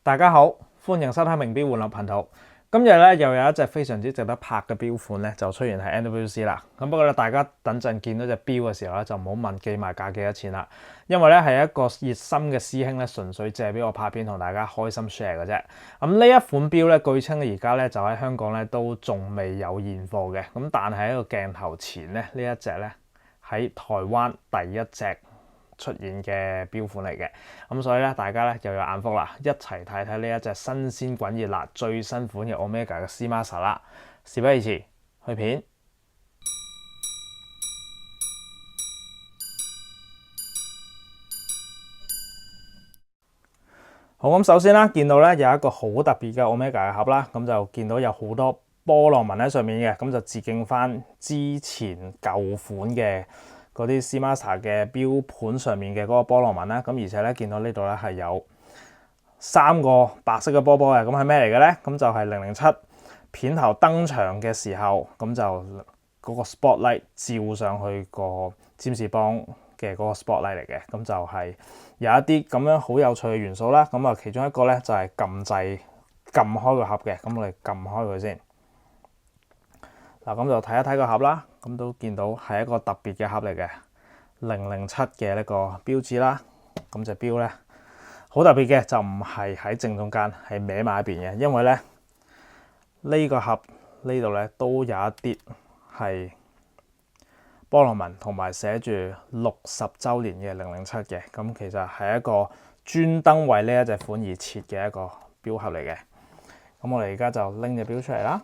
大家好，歡迎收睇名錶玩樂頻道。今日咧又有一隻非常之值得拍嘅錶款咧，就出現喺 NWC 啦。咁不過咧，大家等陣見到隻錶嘅時候咧，就唔好問寄賣價幾多錢啦，因為咧係一個熱心嘅師兄咧，純粹借俾我拍片同大家開心 share 嘅啫。咁呢一款錶咧，據稱而家咧就喺香港咧都仲未有現貨嘅。咁但係喺個鏡頭前咧，呢一隻咧喺台灣第一隻出現嘅錶款嚟嘅，咁所以咧大家咧又有眼福啦，一齊睇睇呢一隻新鮮滾熱辣最新款嘅 Omega 嘅 Seamaster 啦。事不宜遲，去片。好，咁首先啦，見到咧有一個好特別嘅 Omega 嘅盒啦，咁就見到有好多波浪紋喺上面嘅，咁就致敬翻之前舊款嘅嗰啲 Seamaster 嘅錶盤上面嘅嗰個波浪紋啦，咁而且咧見到呢度咧係有3個白色嘅波波嘅，咁係咩嚟嘅咧？咁就係007片頭登場嘅時候，咁就嗰個 spotlight 照上去個占士邦嘅嗰個 spotlight 嚟嘅，咁就係有一啲咁樣好有趣嘅元素啦。咁啊，其中一個咧就係撳掣撳開個盒嘅，咁我哋撳開佢先。嗱，咁就睇一睇個盒啦，咁都見到係一個特別嘅盒嚟嘅，007嘅呢個標誌啦。咁隻錶咧好特別嘅，就唔係喺正中間，係歪埋一邊嘅，因為咧呢個盒呢度咧都有一啲係波浪紋，同埋寫住60週年嘅007嘅。咁其實係一個專登為呢一隻款而設嘅一個錶盒嚟嘅。咁我哋而家就拎隻錶出嚟啦。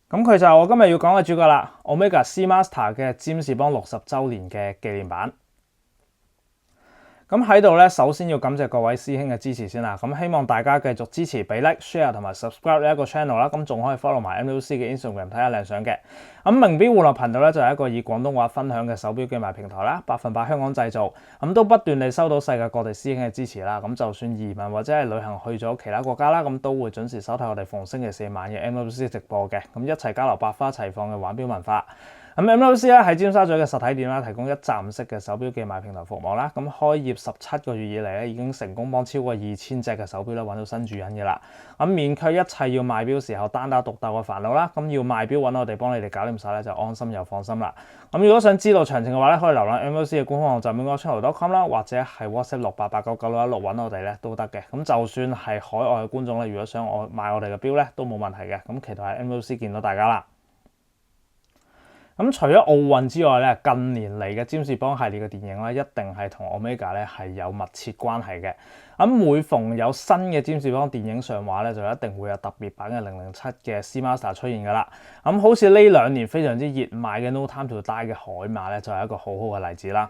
咁佢就係我今日要講嘅主角啦 ，Omega Seamaster 嘅占士邦60週年嘅紀念版。咁喺度咧，首先要感謝各位師兄嘅支持先啦。咁希望大家繼續支持，俾 like、share 同埋 subscribe 呢一個 channel 啦。咁仲可以 follow 埋 NWC 嘅 Instagram 睇下靚相嘅。咁名錶玩樂頻道咧就係一個以廣東話分享嘅手錶寄賣平台啦，100%香港製造。咁都不斷地收到世界各地師兄嘅支持啦。咁就算移民或者係旅行去咗其他國家啦，咁都會準時收睇我哋逢星期4晚嘅 NWC 直播嘅。咁一齊交流百花齊放嘅玩錶文化。咁 NWC 咧喺尖沙咀嘅實體店啦，提供一站式嘅手錶寄賣平台服務啦。咁開業17個月以嚟咧，已經成功幫超過2000隻嘅手錶咧揾到新主人嘅啦。咁免卻一切要賣錶時候單打獨鬥嘅煩惱啦。咁要賣錶揾我哋幫你哋搞掂晒咧，就安心又放心啦。咁如果想知道詳情嘅話咧，可以瀏覽 NWC 嘅官方網站 minggochannel.com 啦，或者係 WhatsApp 68899616揾我哋咧都得嘅。咁就算係海外嘅觀眾咧，如果想買我哋嘅錶咧，都冇問題嘅。咁期待喺 NWC 見到大家啦。咁除咗奧運之外咧，近年嚟嘅占士邦系列嘅電影咧，一定係同 Omega 咧係有密切關係嘅。咁每逢有新嘅占士邦電影上畫咧，就一定會有特別版嘅007嘅 Seamaster 出現噶啦。咁好似呢2年非常之熱賣嘅 No Time to Die 嘅海馬咧，就係一個好好嘅例子啦。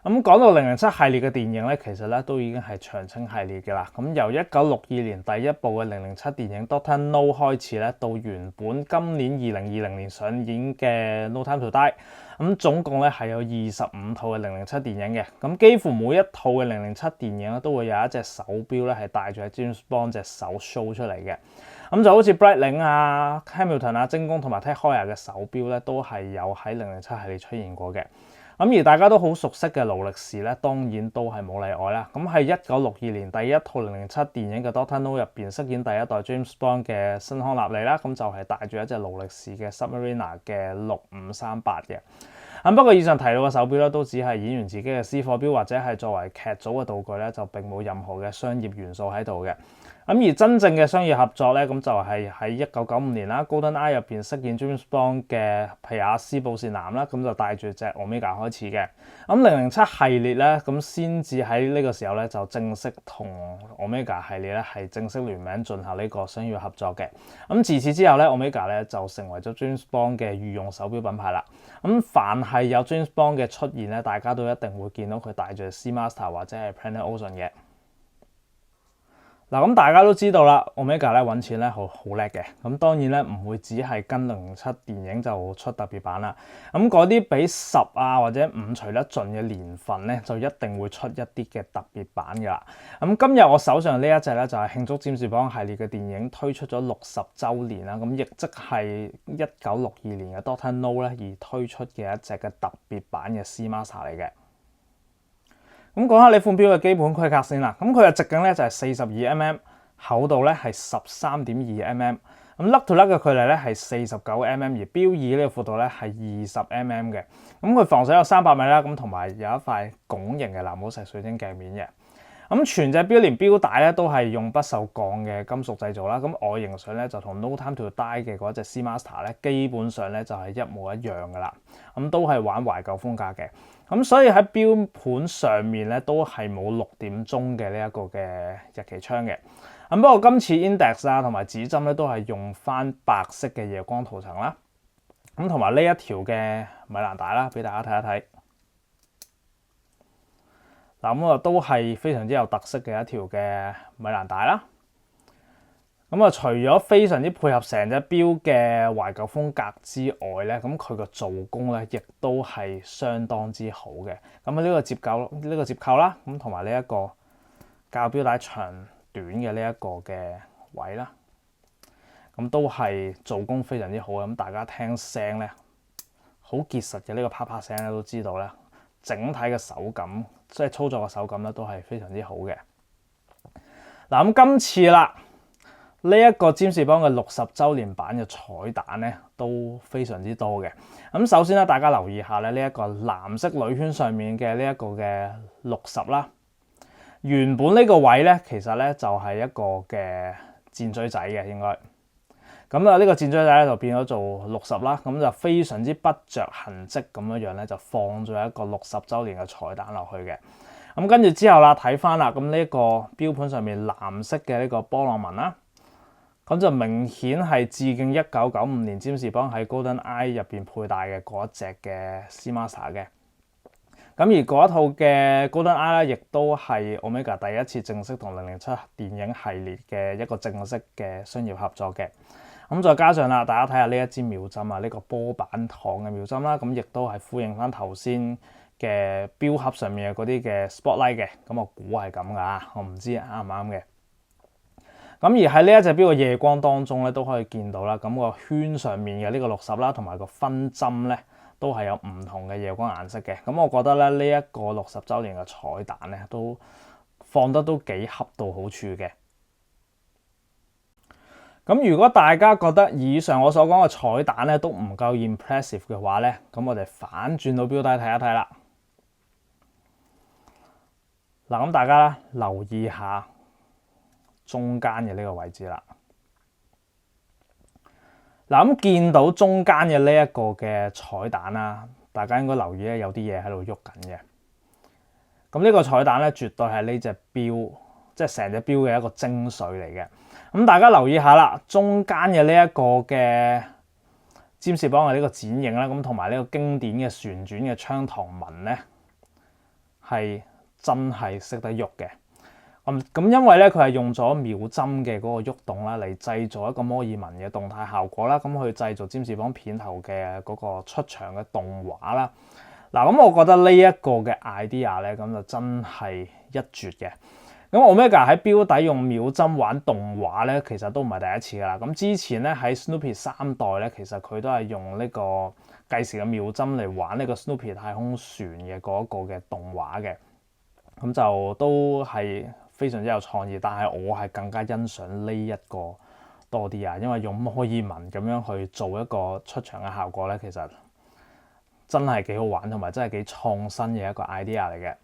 咁講到007系列嘅電影咧，其實咧都已經係長青系列嘅啦。咁由1962年第一部嘅007電影 Doctor No 開始咧，到原本今年2020年上映嘅 No Time to Die， 咁總共咧係有25套嘅007電影嘅。咁幾乎每一套嘅007電影咧都會有一隻手錶咧係帶住喺 James Bond 隻手 show 出嚟嘅。咁就好似 Breitling 啊、Hamilton 啊、精工同埋 Tag Heuer 嘅手錶咧，都係有喺007系列出現過嘅。咁而大家都好熟悉嘅勞力士咧，當然都係冇例外啦。咁係1962年第一套007電影嘅 Doctor No 入邊飾演第一代 James Bond 嘅辛康納利啦，咁就係帶住一隻勞力士嘅 Submariner 嘅6538嘅。咁不過以上提到嘅手錶咧，都只係演員自己嘅私貨錶或者係作為劇組嘅道具咧，就並冇任何嘅商業元素喺度嘅。咁而真正嘅商業合作咧，咁就係喺1995年啦 ，GoldenEye 入邊飾演 James Bond 嘅皮亞斯布士南啦，咁就帶住隻 Omega 開始嘅。咁007系列咧，咁先至喺呢個時候咧，就正式同 Omega 系列咧係正式聯名進行呢個商業合作嘅。咁自此之後咧 ，Omega 咧就成為咗 James Bond 嘅御用手錶品牌啦。咁凡係有 James Bond 嘅出現咧，大家都一定會見到佢帶住 Seamaster 或者係 Planet Ocean 嘅。嗱，咁大家都知道啦，Omega 咧揾錢咧好叻嘅，咁當然咧唔會只係跟007電影就出特別版啦，咁嗰啲俾10啊或者5除得盡嘅年份咧，就一定會出一啲嘅特別版噶啦。咁今日我手上呢一隻咧就係慶祝占士邦系列嘅電影推出咗60週年啦，咁亦即係1962年嘅 Doctor No 咧而推出嘅一隻嘅特別版嘅 Seamaster 嚟嘅。咁講下呢款錶嘅基本規格先啦。咁佢嘅直徑咧就係42mm，厚度咧係13.2mm，咁甩到甩嘅距離咧係49mm，而錶耳呢個闊度咧係20mm嘅。咁佢防水有300米啦，咁同埋有一塊拱形嘅藍寶石水晶鏡面嘅。咁全隻錶連錶帶咧都係用不鏽鋼嘅金屬製造啦。咁外形上咧就同 No Time to Die 嘅嗰隻 Seamaster 咧基本上咧就係一模一樣噶啦。咁都係玩懷舊風格嘅。咁所以喺錶盤上面咧都係冇6點鐘嘅呢一個嘅日期窗嘅。咁不過今次 Index 啊同埋指針咧都係用翻白色嘅夜光塗層啦。咁同埋呢一條嘅米蘭帶啦，俾大家睇一睇。嗱，咁都係非常之有特色嘅一條嘅米蘭帶啦。咁除咗非常之配合成隻錶嘅懷舊風格之外咧，咁佢個做工咧亦都係相當之好嘅。咁呢個接扣啦，咁同埋呢一個校錶帶長短嘅呢一個嘅位啦，咁都係做工非常之好。咁大家聽聲咧，好結實嘅呢個啪啪聲咧，都知道咧，整體嘅手感即係操作嘅手感咧，都係非常之好嘅。嗱，咁今次啦。呢一個占士邦嘅60週年版嘅彩蛋咧都非常之多嘅。咁首先咧，大家留意下咧呢一個藍色鋁圈上面嘅呢一個嘅60啦。原本呢個位咧其實咧就係一個嘅箭嘴仔嘅應該。咁啊呢個箭嘴仔咧就變咗做60啦。咁就非常之不着痕跡咁樣咧就放咗一個60週年嘅彩蛋落去嘅。咁跟住之後啦，睇翻啦，咁呢一個錶盤上面藍色嘅呢個波浪紋啦。咁就明顯係致敬1995年占士邦喺 GoldenEye 入邊佩戴嘅嗰一隻嘅 Seamaster 嘅。咁而嗰一套嘅 GoldenEye 咧，亦都係 Omega 第一次正式同007電影系列嘅一個正式嘅商業合作嘅。咁再加上啦，大家睇下呢一支秒針啊，呢個波板糖嘅秒針啦，咁亦都係呼應翻頭先嘅錶盒上面嘅嗰啲嘅 Spotlight 嘅。咁我估係咁噶，我唔知啱唔啱嘅。咁而喺呢一隻錶嘅夜光當中咧，都可以見到啦。咁個圈上面嘅呢個60啦，同埋個分針咧，都係有唔同嘅夜光顏色嘅。咁我覺得咧，呢一個60週年嘅彩蛋咧，都放得都幾恰到好處嘅。咁如果大家覺得以上我所講嘅彩蛋咧都唔夠 impressive 嘅話咧，咁我哋反轉到錶帶睇一睇啦。嗱，咁大家留意下中間嘅呢個位置啦。嗱，咁見到中間嘅呢一個嘅彩蛋啦，大家應該留意咧，有啲嘢喺度喐緊嘅。咁呢個彩蛋咧，絕對係呢隻錶，即係成隻錶嘅一個精髓嚟嘅。咁大家留意下啦，中間嘅呢一個嘅占士邦嘅呢個剪影啦，咁同埋呢個經典嘅旋轉嘅槍膛紋咧，係真係識得喐嘅。咁因為咧佢係用咗秒針嘅嗰個喐動啦，嚟製造一個摩爾紋嘅動態效果啦，咁去製造占士邦片頭嘅嗰個出場嘅動畫啦。嗱，咁我覺得呢一個嘅 idea 咧，咁就真係一絕嘅。咁 Omega 喺錶底用秒針玩動畫咧，其實都唔係第一次噶啦。咁之前咧喺 Snoopy 3代咧，其實佢都係用呢個計時嘅秒針嚟玩呢個 Snoopy 太空船嘅嗰個嘅動畫嘅。咁就都係非常之有創意，但係我係更加欣賞呢一個多啲啊，因為用摩爾紋咁樣去做一個出場嘅效果咧，其實真係幾好玩，同埋真係幾創新嘅一個 idea 嚟嘅。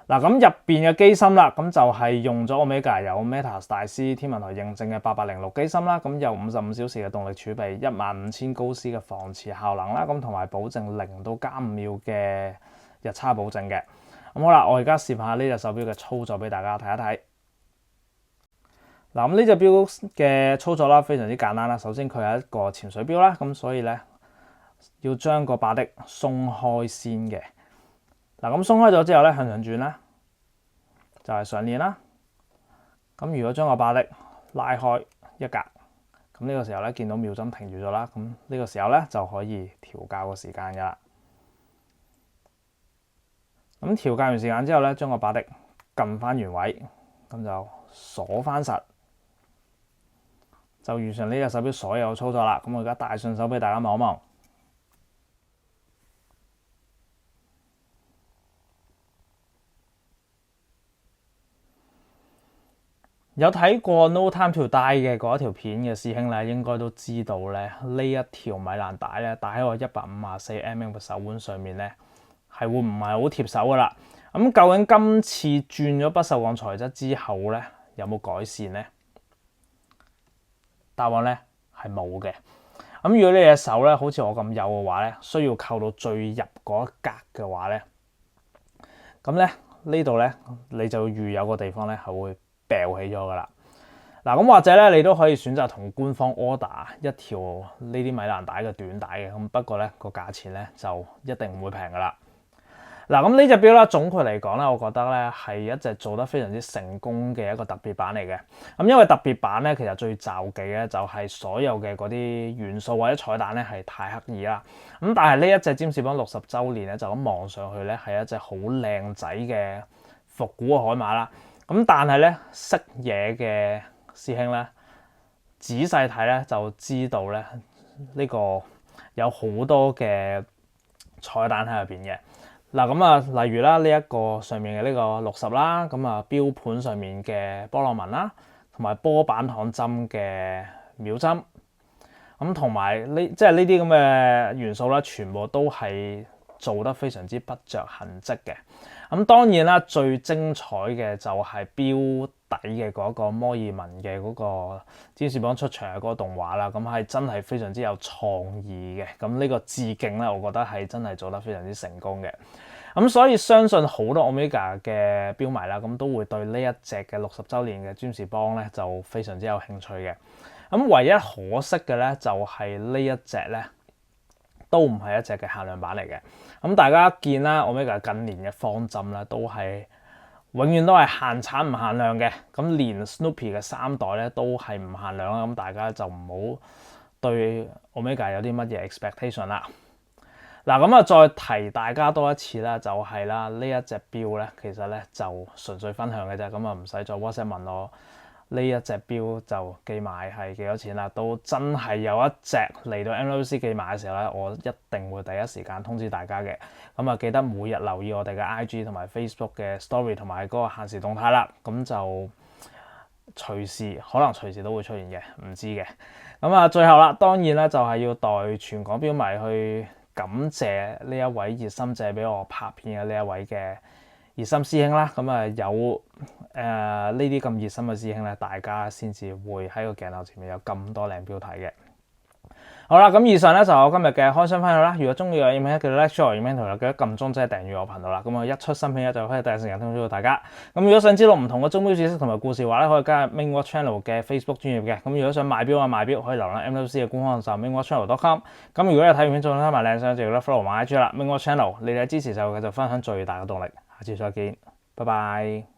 嗱，咁入邊嘅機芯啦，咁就係用咗 Omega 有 Metas 大師天文台認證嘅8806機芯啦，咁有55小時嘅動力儲備，15000高斯嘅防磁效能啦，咁同埋保證0到加5秒嘅日差保證嘅。咁好啦，我而家試下呢隻手錶嘅操作俾大家睇一睇。嗱，咁呢隻錶嘅操作啦，非常之簡單啦。首先佢係一個潛水錶啦，咁所以咧要將個把的鬆開先嘅。嗱，咁鬆開咗之後咧，向上轉啦，就係上鏈啦。咁如果將個巴的拉開一格，咁呢個時候咧見到秒針停住咗啦，咁呢個時候咧就可以調校個時間噶啦。咁調校完時間之後咧，將個巴的撳翻原位，咁就鎖翻實，就完成呢隻手錶所有操作啦。咁我而家戴順手俾大家望一望。有睇過 No Time to Die 嘅嗰一條片嘅師兄咧，應該都知道咧，呢一條米蘭帶咧戴喺我154mm嘅手腕上面咧，係會唔係好貼手噶啦？咁究竟今次轉咗不鏽鋼材質之後咧，有冇改善咧？答案咧係冇嘅。咁如果你隻手咧好似我咁幼嘅話咧，需要扣到最入嗰一格嘅話咧，咁咧呢度咧你就預有個地方咧係會掉起咗噶啦。嗱，咁或者咧你都可以選擇同官方 order 一條呢啲米蘭帶嘅短帶嘅，咁不過咧個價錢咧就一定唔會平噶啦。嗱，咁呢隻錶啦，總括嚟講咧，我覺得咧係一隻做得非常之成功嘅一個特別版嚟嘅。咁因為特別版咧，其實最罩忌咧就係所有嘅嗰啲元素或者彩蛋咧係太刻意啦。咁但係呢一隻占士邦60週年咧，就咁望上去咧係一隻好靚仔嘅復古嘅海馬啦。咁但係咧識嘢嘅師兄咧仔細睇咧就知道咧呢個有好多嘅彩蛋喺入邊嘅。嗱，咁啊，例如啦，呢一個上面嘅呢個60啦，咁啊錶盤上面嘅波浪紋啦，同埋波板糖針嘅秒針，咁同埋呢即係呢啲咁嘅元素啦，全部都係做得非常之不着痕跡嘅。咁當然啦，最精彩嘅就係錶底嘅嗰個摩爾紋嘅嗰個占士邦出場嘅嗰個動畫啦，咁係真係非常之有創意嘅。咁呢個致敬咧，我覺得係真係做得非常之成功嘅。咁所以相信好多 Omega 嘅錶迷啦，咁都會對呢一隻嘅60週年嘅占士邦咧就非常之有興趣嘅。咁唯一可惜嘅咧就係呢一隻咧都唔係一隻嘅限量版嚟嘅。咁大家見啦 ，Omega 近年嘅方針咧都係永遠都係限產唔限量嘅。咁連 Snoopy 嘅3代咧都係唔限量啦。咁大家就唔好對 Omega 有啲乜嘢 expectation 啦。嗱，咁啊，再提大家多一次啦，就係啦，呢一隻錶咧，其實咧就純粹分享嘅啫，咁啊唔使再 WhatsApp 問我呢一隻錶就寄賣係幾多錢啦。到真係有一隻嚟到 MWC 寄賣嘅時候咧，我一定會第一時間通知大家嘅。咁啊，記得每日留意我哋嘅 IG 同埋 Facebook 嘅 Story 同埋嗰個限時動態啦。咁就可能隨時都會出現嘅，唔知嘅。咁啊，最後啦，當然啦，就係要代全港錶迷去感謝呢一位熱心借俾我拍片嘅呢一位嘅熱心師兄啦。咁啊有呢啲咁熱心嘅師兄咧，大家先至會喺個鏡頭前面有咁多靚錶睇嘅。好啦，咁以上咧就我今日嘅開箱分享啦。如果中意我影片，記得 like、share 影片，同埋記得撳鐘，即係訂閱我頻道啦。咁我一出新片咧就可以第一時間通知到大家。咁如果想知道唔同嘅鐘錶知識同埋故事嘅話咧，可以加入 Mingwatch Channel 嘅 Facebook 專頁嘅。咁如果想買錶啊賣錶，可以瀏覽 MWC 嘅官方網站 mingwatchchannel.com。咁如果你睇完片仲想睇埋靚相，就記得 follow 埋 IG 啦。Mingwatch Channel，你哋嘅支持就繼續分享最大嘅動力。下次再見，拜拜。